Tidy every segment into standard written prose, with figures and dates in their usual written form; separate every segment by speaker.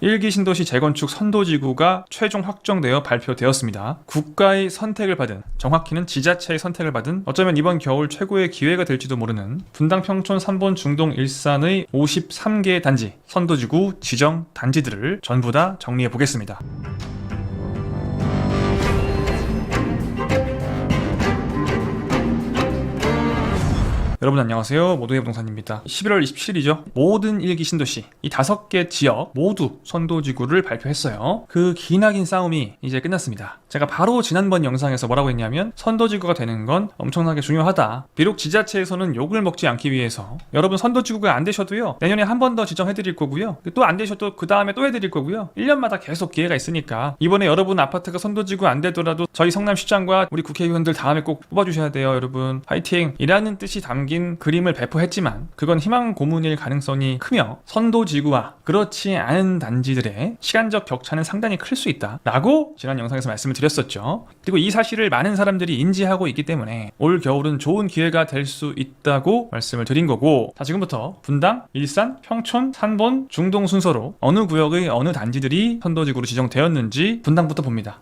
Speaker 1: 1기 신도시 재건축 선도지구가 최종 확정되어 발표되었습니다. 국가의 선택을 받은, 정확히는 지자체의 선택을 받은, 어쩌면 이번 겨울 최고의 기회가 될지도 모르는 분당, 평촌, 삼본, 중동, 일산의 53개의 단지, 선도지구 지정 단지들을 전부 다 정리해 보겠습니다. 여러분 안녕하세요. 모두의 부동산입니다. 11월 27일이죠. 모든 1기 신도시 이 5개 지역 모두 선도지구를 발표했어요. 그 기나긴 싸움이 이제 끝났습니다. 제가 바로 지난번 영상에서 뭐라고 했냐면 선도지구가 되는 건 엄청나게 중요하다. 비록 지자체에서는 욕을 먹지 않기 위해서 여러분 선도지구가 안 되셔도요 내년에 한 번 더 지정해드릴 거고요, 또 안 되셔도 그 다음에 또 해드릴 거고요, 1년마다 계속 기회가 있으니까 이번에 여러분 아파트가 선도지구 안 되더라도 저희 성남시장과 우리 국회의원들 다음에 꼭 뽑아주셔야 돼요. 여러분 화이팅! 이라는 뜻이 담긴 그림을 배포했지만 그건 희망 고문일 가능성이 크며 선도지구와 그렇지 않은 단지들의 시간적 격차는 상당히 클 수 있다 라고 지난 영상에서 말씀을 드렸었죠. 그리고 이 사실을 많은 사람들이 인지하고 있기 때문에 올 겨울은 좋은 기회가 될 수 있다고 말씀을 드린 거고, 자 지금부터 분당, 일산, 평촌, 산본, 중동 순서로 어느 구역의 어느 단지들이 선도지구로 지정되었는지 분당부터 봅니다.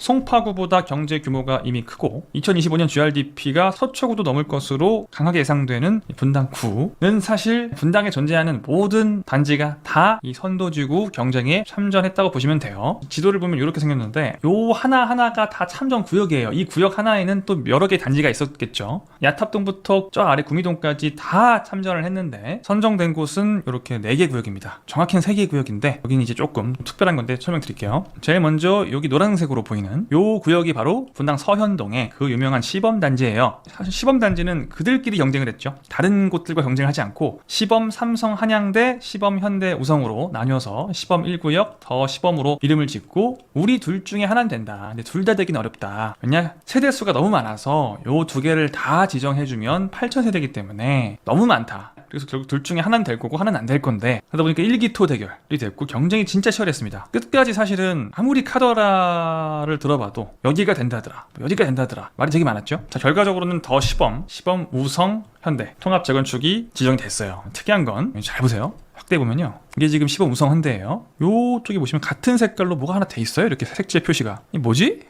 Speaker 1: 송파구보다 경제 규모가 이미 크고 2025년 GRDP가 서초구도 넘을 것으로 강하게 예상되는 분당구는 사실 분당에 존재하는 모든 단지가 다 이 선도지구 경쟁에 참전했다고 보시면 돼요. 지도를 보면 이렇게 생겼는데 요 하나하나가 다 참전 구역이에요. 이 구역 하나에는 또 여러 개의 단지가 있었겠죠. 야탑동부터 저 아래 구미동까지 다 참전을 했는데 선정된 곳은 이렇게 4개 구역입니다. 정확히는 3개 구역인데 여기는 이제 조금 특별한 건데 설명드릴게요. 제일 먼저 여기 노란색으로 보이는 요 구역이 바로 분당 서현동의 그 유명한 시범단지예요. 사실 시범단지는 그들끼리 경쟁을 했죠. 다른 곳들과 경쟁을 하지 않고 시범 삼성 한양대, 시범 현대 우성으로 나뉘어서 시범 1구역 더 시범으로 이름을 짓고 우리 둘 중에 하나는 된다. 근데 둘 다 되긴 어렵다. 왜냐? 세대수가 너무 많아서 요 2개를 다 지정해주면 8,000세대이기 때문에 너무 많다. 그래서 결국 둘 중에 하나는 될 거고 하나는 안 될 건데, 그러다 보니까 일기토 대결이 됐고 경쟁이 진짜 치열했습니다. 끝까지 사실은 아무리 카더라를 들어봐도 여기가 된다더라, 여기가 된다더라 말이 되게 많았죠. 자 결과적으로는 더 시범, 시범 우성 현대 통합 재건축이 지정이 됐어요. 특이한 건 잘 보세요. 확대 보면요, 이게 지금 시범 우성 현대예요. 요쪽에 보시면 같은 색깔로 뭐가 하나 돼 있어요. 이렇게 색지의 표시가. 이게 뭐지?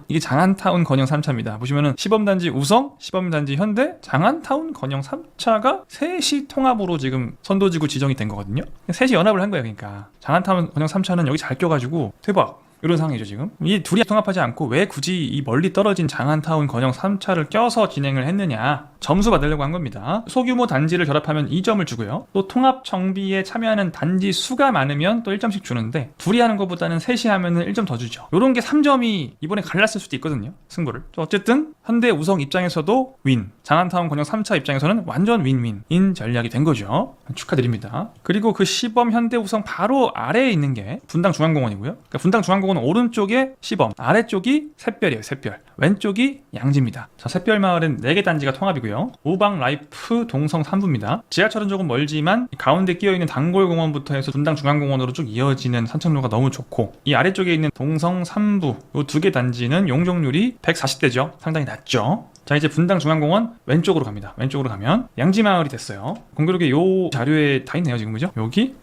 Speaker 1: 이게 장안타운 건영 3차입니다. 보시면은 시범단지 우성, 시범단지 현대, 장안타운 건영 3차가 셋이 통합으로 지금 선도지구 지정이 된 거거든요. 셋이 연합을 한 거예요. 그러니까 장안타운 건영 3차는 여기 잘 껴가지고 대박 이런 상황이죠. 지금 이 둘이 통합하지 않고 왜 굳이 이 멀리 떨어진 장안타운 건영 3차를 껴서 진행을 했느냐, 점수 받으려고 한 겁니다. 소규모 단지를 결합하면 2점을 주고요, 또 통합 정비에 참여하는 단지 수가 많으면 또 1점씩 주는데 둘이 하는 것보다는 셋이 하면은 1점 더 주죠. 요런 게 3점이 이번에 갈랐을 수도 있거든요, 승부를. 어쨌든 현대 우성 입장에서도 윈, 장안타운 건영 3차 입장에서는 완전 윈윈인 전략이 된 거죠. 축하드립니다. 그리고 그 시범 현대 우성 바로 아래에 있는 게 분당 중앙공원이고요. 그러니까 분당 중앙공원 오른쪽에 시범, 아래쪽이 샛별이에요. 샛별, 왼쪽이 양지입니다. 자, 샛별 마을은 4개 단지가 통합이고요. 우방 라이프 동성 3부입니다. 지하철은 조금 멀지만 가운데 끼어있는 단골공원부터 해서 분당 중앙공원으로 쭉 이어지는 산책로가 너무 좋고, 이 아래쪽에 있는 동성 3부 요 2개 단지는 용적률이 140대죠. 상당히 낮죠. 자 이제 분당 중앙공원 왼쪽으로 갑니다. 왼쪽으로 가면 양지마을이 됐어요. 공교롭게 요 자료에 다 있네요 지금. 그죠? 여기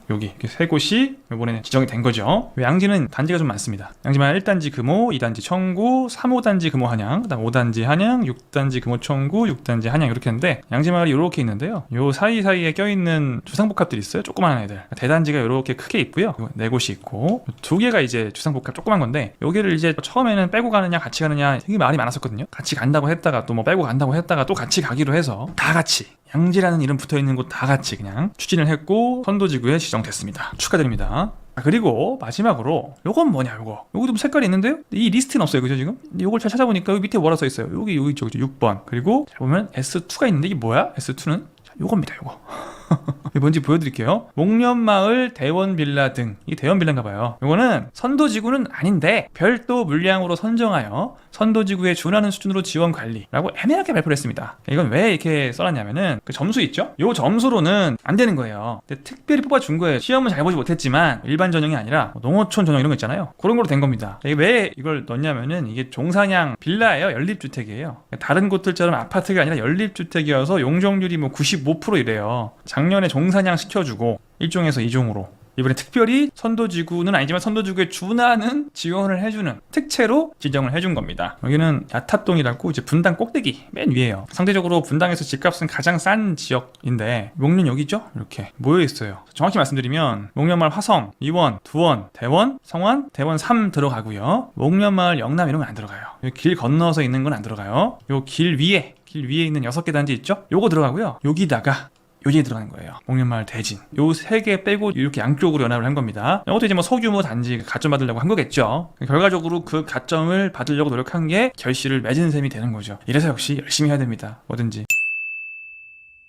Speaker 1: 이렇게 3곳이 이번에 지정이 된 거죠. 양지는 단지가 좀 많습니다. 양지마을 1단지 금호, 2단지 청구, 3호단지 금호 한양, 그다음 5단지 한양, 6단지 금호 청구, 6단지 한양 이렇게 있는데, 양지마을이 이렇게 있는데요, 요 사이사이에 껴있는 주상복합들이 있어요. 조그만한 애들. 대단지가 이렇게 크게 있고요, 4곳이 있고 2개가 이제 주상복합 조그만 건데, 여기를 이제 처음에는 빼고 가느냐 같이 가느냐 되게 말이 많았었거든요. 같이 간다고 했다가 또 뭐 빼고 간다고 했다가 또 같이 가기로 해서 다 같이 양지라는 이름 붙어있는 곳 다 같이 그냥 추진을 했고 선도지구에 지정됐습니다. 축하드립니다. 그리고 마지막으로 요건 뭐냐, 요것도 좀 색깔이 있는데요, 이 리스트는 없어요. 그죠? 지금 요걸 잘 찾아보니까 여기 밑에 뭐라 써 있어요. 여기 있죠. 6번. 그리고 잘 보면 S2가 있는데 이게 뭐야? S2는 요겁니다. 요거 뭔지 보여드릴게요. 목련마을, 대원빌라 등, 이게 대원빌라인가봐요. 이거는 선도지구는 아닌데 별도 물량으로 선정하여 선도지구에 준하는 수준으로 지원 관리라고 애매하게 발표를 했습니다. 이건 왜 이렇게 써놨냐면은 그 점수 있죠? 요 점수로는 안 되는 거예요. 근데 특별히 뽑아준 거예요. 시험은 잘 보지 못했지만 일반 전형이 아니라 농어촌 전형 이런 거 있잖아요. 그런 걸로 된 겁니다. 이게 왜 이걸 넣냐면은 이게 종상향 빌라예요. 연립주택이에요. 다른 곳들처럼 아파트가 아니라 연립주택이어서 용적률이 뭐 95% 이래요. 작년에 종사냥 시켜주고 1종에서 2종으로 이번에 특별히 선도지구는 아니지만 선도지구에 준하는 지원을 해주는 특채로 지정을 해준 겁니다. 여기는 야탑동이라고 이제 분당 꼭대기 맨 위에요. 상대적으로 분당에서 집값은 가장 싼 지역인데 목련 여기죠? 이렇게 모여 있어요. 정확히 말씀드리면 목련마을 화성, 이원, 두원, 대원, 성원, 대원 3 들어가고요. 목련마을 영남 이런 건 안 들어가요. 여기 길 건너서 있는 건 안 들어가요. 요 길 위에 있는 6개 단지 있죠? 요거 들어가고요. 여기다가 요진이 들어가는 거예요. 목련마을 대진. 요 3개 빼고 이렇게 양쪽으로 연합을 한 겁니다. 이것도 이제 뭐 소규모 단지 가점 받으려고 한 거겠죠. 결과적으로 그 가점을 받으려고 노력한 게 결실을 맺은 셈이 되는 거죠. 이래서 역시 열심히 해야 됩니다. 뭐든지.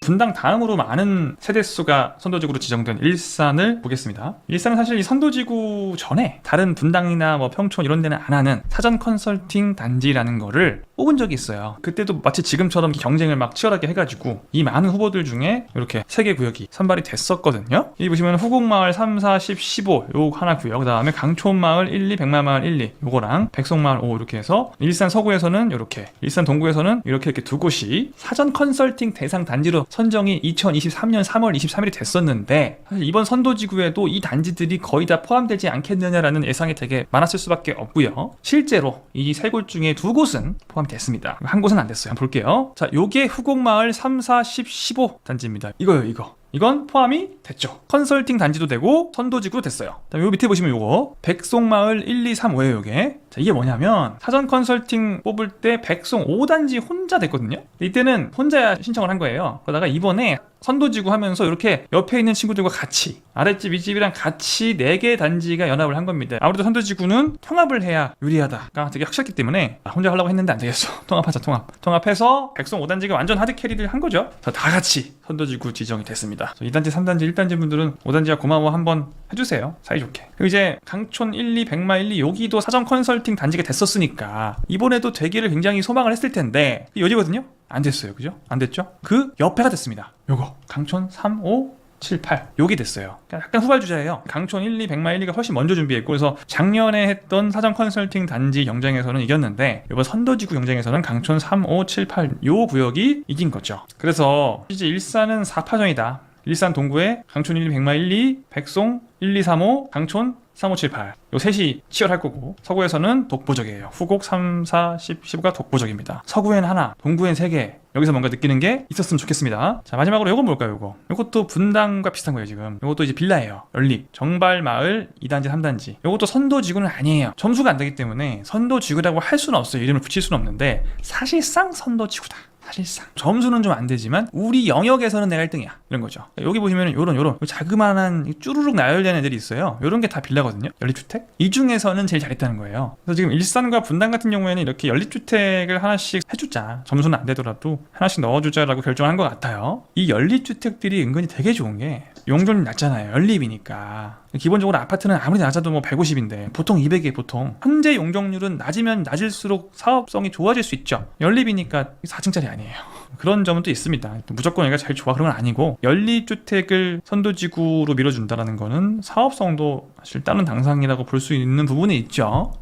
Speaker 1: 분당 다음으로 많은 세대수가 선도지구로 지정된 일산을 보겠습니다. 일산은 사실 이 선도지구 전에 다른 분당이나 뭐 평촌 이런 데는 안 하는 사전 컨설팅 단지라는 거를 뽑은 적이 있어요. 그때도 마치 지금처럼 경쟁을 막 치열하게 해가지고 이 많은 후보들 중에 이렇게 3개 구역이 선발이 됐었거든요. 여기 보시면 후곡마을 3, 4, 10, 15 요 하나 구역, 그 다음에 강촌마을 1, 2, 백마마을 1, 2 요거랑 백송마을 5 이렇게 해서 일산 서구에서는 이렇게, 일산 동구에서는 이렇게 두 곳이 사전 컨설팅 대상 단지로 선정이 2023년 3월 23일이 됐었는데 사실 이번 선도지구에도 이 단지들이 거의 다 포함되지 않겠느냐라는 예상이 되게 많았을 수밖에 없고요. 실제로 이 3곳 중에 2곳은 포함됐습니다. 한 곳은 안 됐어요. 한번 볼게요. 자, 요게 후곡마을 3, 4, 10, 15 단지입니다. 이거요, 이거. 이건 포함이 됐죠. 컨설팅 단지도 되고 선도지구도 됐어요. 요 밑에 보시면 요거 백송마을 1, 2, 3, 5예요. 요게. 자, 이게 뭐냐면 사전 컨설팅 뽑을 때 백송 5단지 혼자 됐거든요. 이때는 혼자 신청을 한 거예요. 그러다가 이번에 선도지구 하면서 이렇게 옆에 있는 친구들과 같이 아랫집 윗집이랑 같이 4개 단지가 연합을 한 겁니다. 아무래도 선도지구는 통합을 해야 유리하다가 되게 확실했기 때문에 혼자 하려고 했는데 안 되겠어. 통합하자. 통합해서 백송 5단지가 완전 하드캐리를 한 거죠. 다 같이 선도지구 지정이 됐습니다. 2단지, 3단지, 1단지 분들은 5단지가 고마워 한번 해주세요. 사이좋게. 그리고 이제 강촌 1, 2, 백마 1, 2 여기도 사전 컨설팅 단지가 됐었으니까 이번에도 되기를 굉장히 소망을 했을 텐데 여기거든요? 안 됐어요. 그죠? 안 됐죠? 그 옆에가 됐습니다. 요거 강촌 3, 5, 7, 8 요게 됐어요. 약간 후발주자예요. 강촌 1, 2, 백마 1, 2가 훨씬 먼저 준비했고 그래서 작년에 했던 사전 컨설팅 단지 경쟁에서는 이겼는데 이번 선도지구 경쟁에서는 강촌 3, 5, 7, 8 요 구역이 이긴 거죠. 그래서 이제 일산은 4파전이다. 일산 동구에 강촌 1, 2, 백마 1, 2, 백송 1, 2, 3, 5, 강촌 3, 5, 7, 8 요 셋이 치열할 거고 서구에서는 독보적이에요. 후곡 3, 4, 10, 15가 독보적입니다. 서구엔 하나, 동구엔 3개 여기서 뭔가 느끼는 게 있었으면 좋겠습니다. 자, 마지막으로 요건 뭘까요? 요것도 분당과 비슷한 거예요. 지금 요것도 이제 빌라예요. 연립, 정발마을 2단지, 3단지 요것도 선도지구는 아니에요. 점수가 안 되기 때문에 선도지구라고 할 수는 없어요. 이름을 붙일 수는 없는데 사실상 선도지구다. 사실상 점수는 좀 안 되지만 우리 영역에서는 내가 1등이야 이런 거죠. 여기 보시면 요런 자그마한 쭈루룩 나열된 애들이 있어요. 요런 게 다 빌라거든요. 연립주택 이 중에서는 제일 잘했다는 거예요. 그래서 지금 일산과 분당 같은 경우에는 이렇게 연립주택을 하나씩 해주자, 점수는 안 되더라도 하나씩 넣어주자라고 결정한 것 같아요. 이 연립주택들이 은근히 되게 좋은 게 용적률이 낮잖아요. 연립이니까 기본적으로 아파트는 아무리 낮아도 뭐 150인데 보통 200에 보통 현재 용적률은 낮으면 낮을수록 사업성이 좋아질 수 있죠. 연립이니까 4층짜리 아니에요. 그런 점은 또 있습니다. 무조건 얘가 제일 좋아 그런 건 아니고 연립주택을 선도지구로 밀어준다는 거는 사업성도 사실 다른 당상이라고 볼 수 있는 부분이 있죠.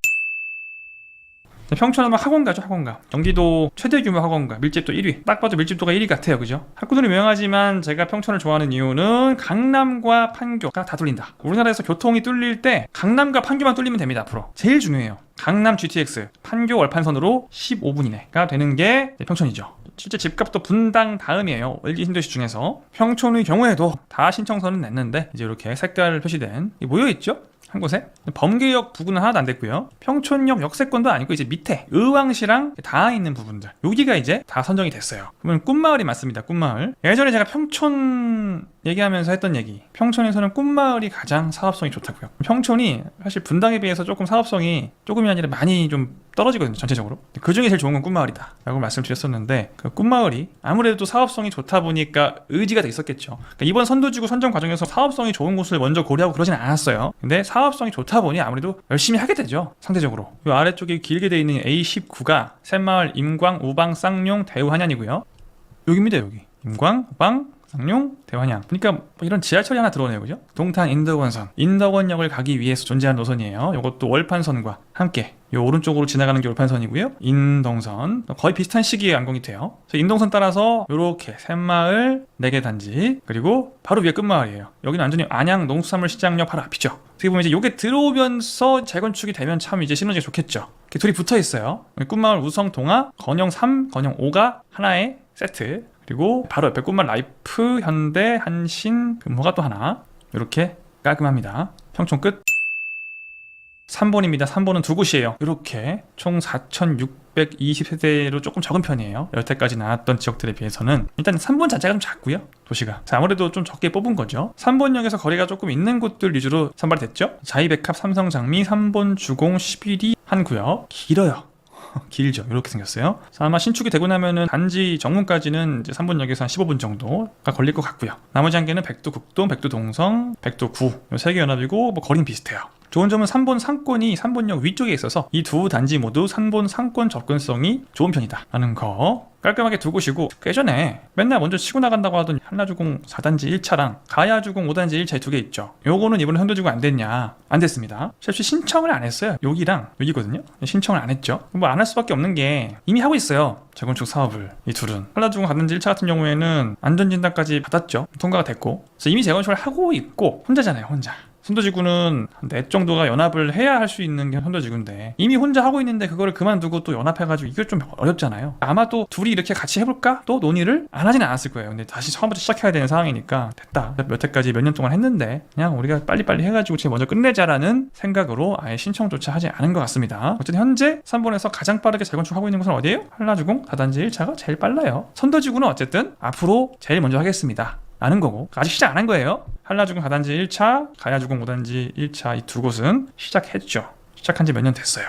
Speaker 1: 평촌하면 학원가죠. 학원가. 경기도 최대 규모 학원가, 밀집도 1위. 딱 봐도 밀집도가 1위 같아요. 그죠? 학구들이 유명하지만 제가 평촌을 좋아하는 이유는 강남과 판교가 다 뚫린다. 우리나라에서 교통이 뚫릴 때 강남과 판교만 뚫리면 됩니다. 앞으로 제일 중요해요. 강남 GTX, 판교 월판선으로 15분 이내가 되는 게 평촌이죠. 실제 집값도 분당 다음이에요. LG 신도시 중에서. 평촌의 경우에도 다 신청서는 냈는데 이제 이렇게 색깔 표시된 모여있죠? 한 곳에. 범계역 부근은 하나도 안 됐고요. 평촌역 역세권도 아니고 이제 밑에 의왕시랑 닿아 있는 부분들 여기가 이제 다 선정이 됐어요. 그러면 꿈마을이 맞습니다. 꿈마을. 예전에 제가 평촌 얘기하면서 했던 얘기, 평촌에서는 꿈마을이 가장 사업성이 좋다고요. 평촌이 사실 분당에 비해서 조금 사업성이 조금이 아니라 많이 좀 떨어지거든요. 전체적으로. 그 중에 제일 좋은 건 꿈마을이다 라고 말씀을 드렸었는데 그 꿈마을이 아무래도 사업성이 좋다 보니까 의지가 돼 있었겠죠. 그러니까 이번 선도지구 선정 과정에서 사업성이 좋은 곳을 먼저 고려하고 그러진 않았어요. 근데 사업성이 좋다 보니 아무래도 열심히 하게 되죠. 상대적으로. 이 아래쪽에 길게 돼 있는 A19가 샘마을, 임광, 우방, 쌍용, 대우한양이고요. 여기입니다. 여기 임광, 우방, 쌍용, 대환양. 그러니까 뭐 이런 지하철이 하나 들어오네요. 그죠? 동탄 인덕원선, 인덕원역을 가기 위해서 존재하는 노선이에요. 이것도 월판선과 함께 이 오른쪽으로 지나가는 게 올판선이고요. 인동선 거의 비슷한 시기에 완공이 돼요. 그래서 인동선 따라서 이렇게 샘마을 4개 단지 그리고 바로 위에 끝마을이에요. 여기는 완전히 안양 농수산물시장역 바로 앞이죠. 어떻게 보면 이제 이게 들어오면서 재건축이 되면 참 이제 시너지가 좋겠죠. 이렇게 둘이 붙어 있어요. 끝마을 우성 동화 건영 3, 건영 5가 하나의 세트. 그리고 바로 옆에 꽃말 라이프, 현대, 한신, 금호가 또 하나. 이렇게 깔끔합니다. 평촌 끝. 3번입니다. 3번은 두 곳이에요. 이렇게 총 4,620세대로 조금 적은 편이에요. 여태까지 나왔던 지역들에 비해서는. 일단 3번 자체가 좀 작고요. 도시가. 아무래도 좀 적게 뽑은 거죠. 3번역에서 거리가 조금 있는 곳들 위주로 선발됐죠. 자이백합, 삼성장미, 3번 주공, 11위 한 구역. 길어요. 길죠. 이렇게 생겼어요. 아마 신축이 되고 나면은 단지 정문까지는 이제 3번역에서 한 15분 정도가 걸릴 것 같고요. 나머지 한 개는 백두 국동, 백두 동성, 백두 구. 이 3개 연합이고 뭐 거리는 비슷해요. 좋은 점은 3번 상권이 3번역 위쪽에 있어서 이 두 단지 모두 3번 상권 접근성이 좋은 편이다 라는 거 깔끔하게 두 곳이고, 예전에 맨날 먼저 치고 나간다고 하던 한라주공 4단지 1차랑 가야주공 5단지 1차에 두 개 있죠. 요거는 이번에 현도지구 안 됐냐? 안 됐습니다. 실제 신청을 안 했어요. 여기랑 여기거든요. 신청을 안 했죠. 뭐 안 할 수밖에 없는 게 이미 하고 있어요. 재건축 사업을. 이 둘은 한라주공 4단지 1차 같은 경우에는 안전진단까지 받았죠. 통과가 됐고, 그래서 이미 재건축을 하고 있고 혼자잖아요. 혼자. 선도지구는 4 정도가 연합을 해야 할 수 있는 게 선도지구인데 이미 혼자 하고 있는데 그거를 그만두고 또 연합해가지고 이게 좀 어렵잖아요. 아마 또 둘이 이렇게 같이 해볼까? 또 논의를 안 하진 않았을 거예요. 근데 다시 처음부터 시작해야 되는 상황이니까 됐다. 몇 해까지 몇 년 동안 했는데 그냥 우리가 빨리빨리 해가지고 지금 먼저 끝내자라는 생각으로 아예 신청조차 하지 않은 것 같습니다. 어쨌든 현재 3번에서 가장 빠르게 재건축하고 있는 곳은 어디예요? 한라주공 4단지 1차가 제일 빨라요. 선도지구는 어쨌든 앞으로 제일 먼저 하겠습니다 라는 거고, 아직 시작 안 한 거예요. 한라주공 4단지 1차, 가야주공 5단지 1차 이 두 곳은 시작했죠. 시작한 지 몇 년 됐어요.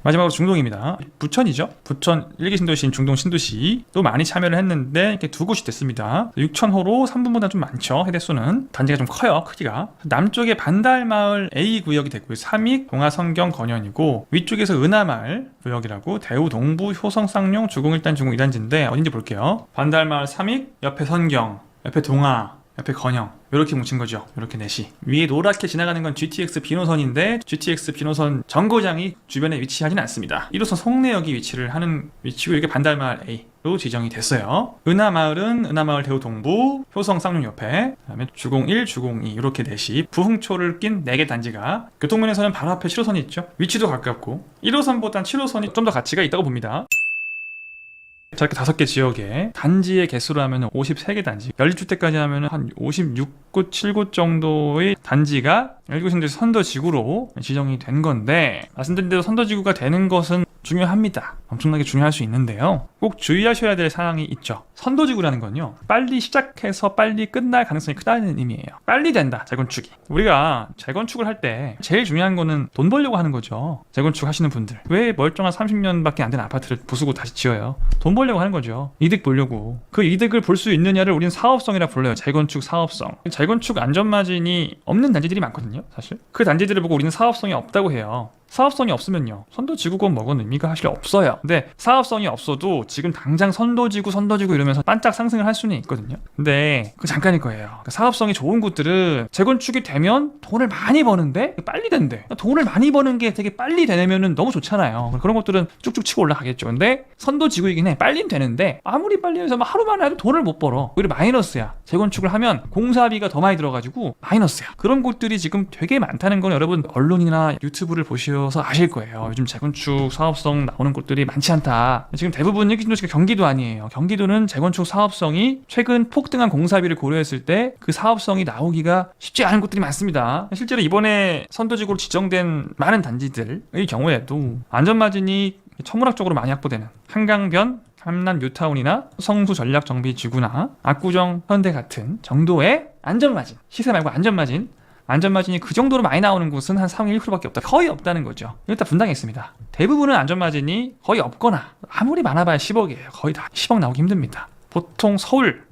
Speaker 1: 마지막으로 중동입니다. 부천이죠. 부천 1기 신도시인 중동 신도시도 많이 참여를 했는데 이렇게 두 곳이 됐습니다. 6,000호로 3분보다 좀 많죠. 해대수는. 단지가 좀 커요. 크기가. 남쪽에 반달마을 A 구역이 됐고요. 삼익, 동아성경, 건현이고, 위쪽에서 은하마을 구역이라고 대우, 동부, 효성, 쌍용, 주공 1단, 주공 2단지인데 어딘지 볼게요. 반달마을 삼익, 옆에 선경, 옆에 동아, 옆에 건영, 이렇게 뭉친 거죠. 이렇게 넷이. 위에 노랗게 지나가는 건 GTX 비노선인데 GTX 비노선 정거장이 주변에 위치하진 않습니다. 1호선 송내역이 위치를 하는 위치고, 이게 반달마을 A로 지정이 됐어요. 은하마을은 은하마을 대우 동부, 효성 쌍용 옆에, 그다음에 주공 1, 주공 2 이렇게 넷이 부흥초를 낀 4개 단지가 교통면에서는 바로 앞에 7호선이 있죠. 위치도 가깝고 1호선보단 7호선이 좀 더 가치가 있다고 봅니다. 자, 이렇게 5개 지역에 단지의 개수로 하면 53개 단지, 연립주택까지 하면 한 56곳, 7곳 정도의 단지가 1구신도시 선도지구로 지정이 된 건데, 말씀드린 대로 선도지구가 되는 것은 중요합니다. 엄청나게 중요할 수 있는데요, 꼭 주의하셔야 될 사항이 있죠. 선도지구라는 건요, 빨리 시작해서 빨리 끝날 가능성이 크다는 의미예요. 빨리 된다, 재건축이. 우리가 재건축을 할 때 제일 중요한 거는 돈 벌려고 하는 거죠. 재건축 하시는 분들 왜 멀쩡한 30년밖에 안 된 아파트를 부수고 다시 지어요? 돈 벌려고 하는 거죠. 이득 보려고. 그 이득을 볼 수 있느냐를 우리는 사업성이라 불러요. 재건축 사업성. 재건축 안전마진이 없는 단지들이 많거든요, 사실. 그 단지들을 보고 우리는 사업성이 없다고 해요. 사업성이 없으면요, 선도지구건 뭐건 의미가 사실 없어요. 근데 사업성이 없어도 지금 당장 선도지구 이러면서 반짝 상승을 할 수는 있거든요. 근데 그거 잠깐일 거예요. 그러니까 사업성이 좋은 곳들은 재건축이 되면 돈을 많이 버는데 빨리 된대. 돈을 많이 버는 게 되게 빨리 되면은 너무 좋잖아요. 그런 것들은 쭉쭉 치고 올라가겠죠. 근데 선도지구이긴 해. 빨리는 되는데 아무리 빨리 해서 하루만 해도 돈을 못 벌어. 오히려 마이너스야. 재건축을 하면 공사비가 더 많이 들어가지고 마이너스야. 그런 곳들이 지금 되게 많다는 건 여러분 언론이나 유튜브를 보셔서 아실 거예요. 요즘 재건축 사업성 나오는 곳들이 많지 않다. 지금 대부분 1기 신도시가 경기도 아니에요. 경기도는 재건축 사업성이 최근 폭등한 공사비를 고려했을 때 그 사업성이 나오기가 쉽지 않은 곳들이 많습니다. 실제로 이번에 선도지구로 지정된 많은 단지들의 경우에도 안전마진이 천문학적으로 많이 확보되는 한강변, 함남 뉴타운이나 성수 전략정비지구나 압구정 현대 같은 정도의 안전마진, 시세 말고 안전마진이 그 정도로 많이 나오는 곳은 한 3, 1%밖에 없다. 거의 없다는 거죠. 일단 분당했습니다. 대부분은 안전마진이 거의 없거나 아무리 많아봐야 10억이에요. 거의 다 10억 나오기 힘듭니다. 보통 서울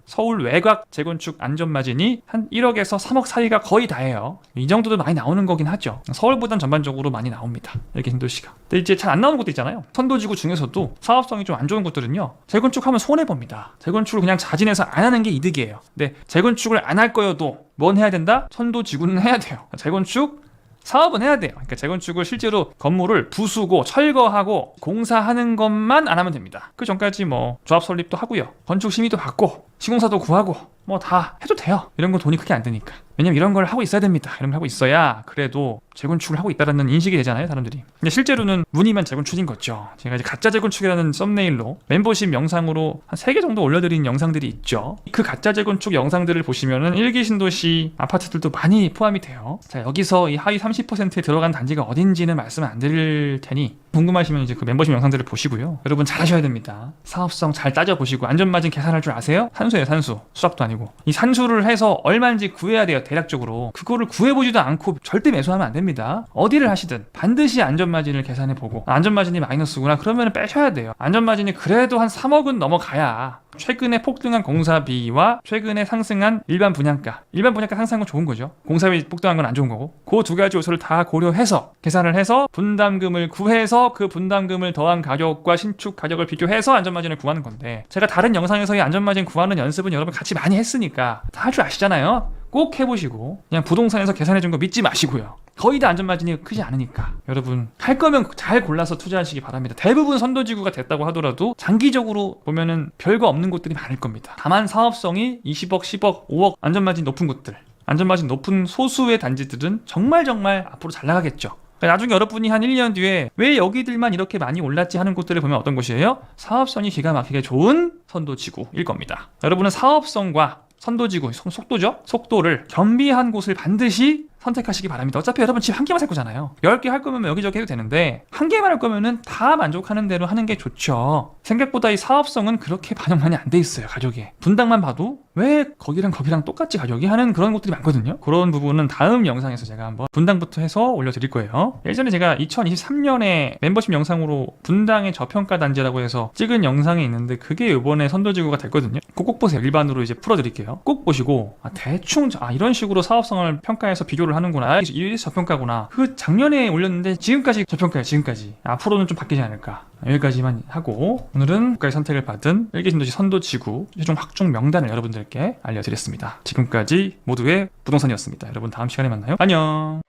Speaker 1: 외곽 재건축 안전마진이 한 1억에서 3억 사이가 거의 다예요. 이 정도도 많이 나오는 거긴 하죠. 서울보단 전반적으로 많이 나옵니다, 이렇게 신도시가. 근데 이제 잘 안 나오는 곳도 있잖아요. 선도지구 중에서도 사업성이 좀 안 좋은 곳들은요, 재건축하면 손해봅니다. 재건축을 그냥 자진해서 안 하는 게 이득이에요. 근데 재건축을 안 할 거여도 뭔 해야 된다? 선도지구는 해야 돼요. 재건축 사업은 해야 돼요. 그러니까 재건축을 실제로 건물을 부수고 철거하고 공사하는 것만 안 하면 됩니다. 그 전까지 뭐 조합 설립도 하고요, 건축 심의도 받고 시공사도 구하고 뭐 다 해도 돼요. 이런 건 돈이 크게 안 드니까. 왜냐면 이런 걸 하고 있어야 됩니다. 이런 걸 하고 있어야 그래도 재건축을 하고 있다는 인식이 되잖아요, 사람들이. 근데 실제로는 무늬만 재건축인 거죠. 제가 이제 가짜 재건축이라는 썸네일로 멤버십 영상으로 한 3개 정도 올려드린 영상들이 있죠. 그 가짜 재건축 영상들을 보시면은 1기 신도시 아파트들도 많이 포함이 돼요. 자, 여기서 이 하위 30%에 들어간 단지가 어딘지는 말씀을 안 드릴 테니 궁금하시면 이제 그 멤버십 영상들을 보시고요. 여러분 잘하셔야 됩니다. 사업성 잘 따져보시고 안전마진 계산할 줄 아세요? 산수예요, 산수. 수학도 아니고. 이 산수를 해서 얼마인지 구해야 돼요, 대략적으로. 그거를 구해보지도 않고 절대 매수하면 안 됩니다. 어디를 하시든 반드시 안전마진을 계산해보고 안전마진이 마이너스구나 그러면 빼셔야 돼요. 안전마진이 그래도 한 3억은 넘어가야 최근에 폭등한 공사비와 최근에 상승한 일반 분양가 상승한 건 좋은 거죠. 공사비 폭등한 건 안 좋은 거고, 그 두 가지 요소를 다 고려해서 계산을 해서 분담금을 구해서 그 분담금을 더한 가격과 신축 가격을 비교해서 안전마진을 구하는 건데, 제가 다른 영상에서 이 안전마진 구하는 연습은 여러분 같이 많이 했으니까 다 할 줄 아시잖아요. 꼭 해보시고 그냥 부동산에서 계산해준 거 믿지 마시고요. 거의 다 안전마진이 크지 않으니까 여러분 할 거면 잘 골라서 투자하시기 바랍니다. 대부분 선도지구가 됐다고 하더라도 장기적으로 보면은 별거 없는 곳들이 많을 겁니다. 다만 사업성이 20억, 10억, 5억 안전마진 높은 곳들, 안전마진 높은 소수의 단지들은 정말 앞으로 잘 나가겠죠. 나중에 여러분이 한 1년 뒤에 왜 여기들만 이렇게 많이 올랐지 하는 곳들을 보면 어떤 곳이에요? 사업성이 기가 막히게 좋은 선도지구일 겁니다. 여러분은 사업성과 선도지구, 속도죠? 속도를 겸비한 곳을 반드시 선택하시기 바랍니다. 어차피 여러분 집 한 개만 살 거잖아요. 10개 할 거면 여기저기 해도 되는데 한 개만 할 거면은 다 만족하는 대로 하는 게 좋죠. 생각보다 이 사업성은 그렇게 반영만이 안 돼 있어요, 가격에. 분당만 봐도 왜 거기랑 똑같이 가격이 하는 그런 곳들이 많거든요. 그런 부분은 다음 영상에서 제가 한번 분당부터 해서 올려드릴 거예요. 예전에 제가 2023년에 멤버십 영상으로 분당의 저평가 단지라고 해서 찍은 영상이 있는데 그게 이번에 선도지구가 됐거든요. 그거 꼭 보세요. 일반으로 이제 풀어드릴게요. 꼭 보시고 대충 이런 식으로 사업성을 평가해서 비교를 하는구나, 이래서 저평가구나. 그 작년에 올렸는데 지금까지 저평가예요. 지금까지. 앞으로는 좀 바뀌지 않을까. 여기까지만 하고 오늘은 국가의 선택을 받은 1기 신도시 선도지구 최종 확정 명단을 여러분들께 알려드렸습니다. 지금까지 모두의 부동산이었습니다. 여러분 다음 시간에 만나요. 안녕.